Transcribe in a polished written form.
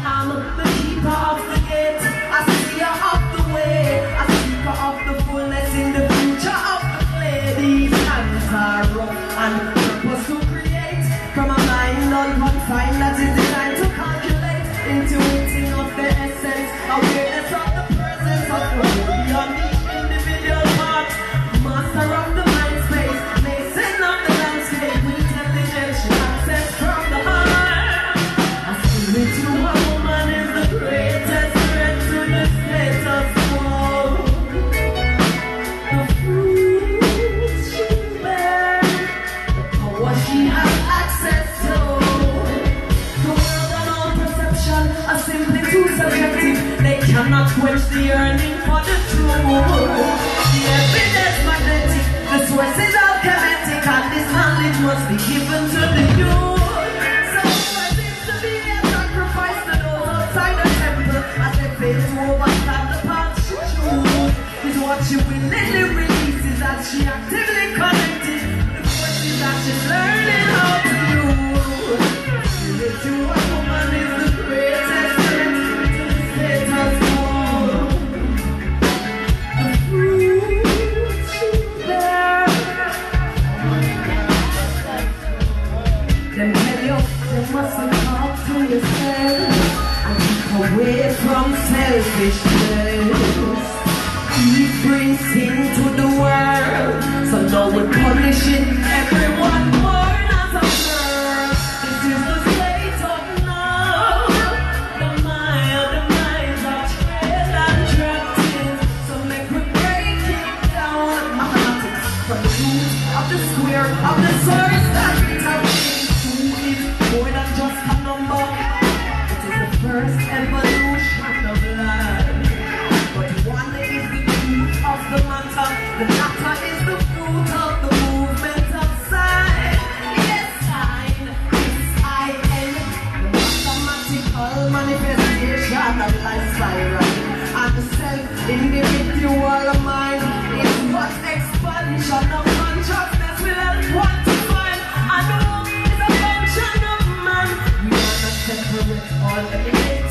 am the keeper of the gate, a seer of the way, a seeker of the fullness in the future of the play. These hands are rough and purpose to create from a mind unconfined that is designed to calculate, intuiting of the essence, awareness of the presence of the whole beyond each individual part, master of the mind space, mason of the landscape, intelligence, access from the heart. A spiritual woman is the greatest threat to the status quo. The fruit she bears, the power she has access to. The world and all perception are simply too subjective. They cannot quench the yearning for the truth. The evidence magnetic, the source is alchemic, and this knowledge must be given to the youth. So there seems to be a sacrifice to those outside the temple as they fail to overstand the path she chose. Is what she willingly releases as she actively connected the forces that she's learning how to use. Spiritual woman is the greatest threat to the status quo. The fruit she bears. Them tell you they mustn't talk to yourself and keep away from selfishness. He brings sin to the world, so now we're punishing everyone born as a girl. This is the state of now. The minds are trained and drafted, so make we break it down. Mathematics from the root of the square of the source that we have been. 2 is more than just a number. It is the first evolution of life. But 1 is the truth of the matter. The latter is the fruit of the movement of sign. Yes, sign. S-I-N. The mathematical manifestation of life spiral. And the self-individual mind is what expansion of consciousness will help one to find. And who is a function of man? We are not separate or eliminated.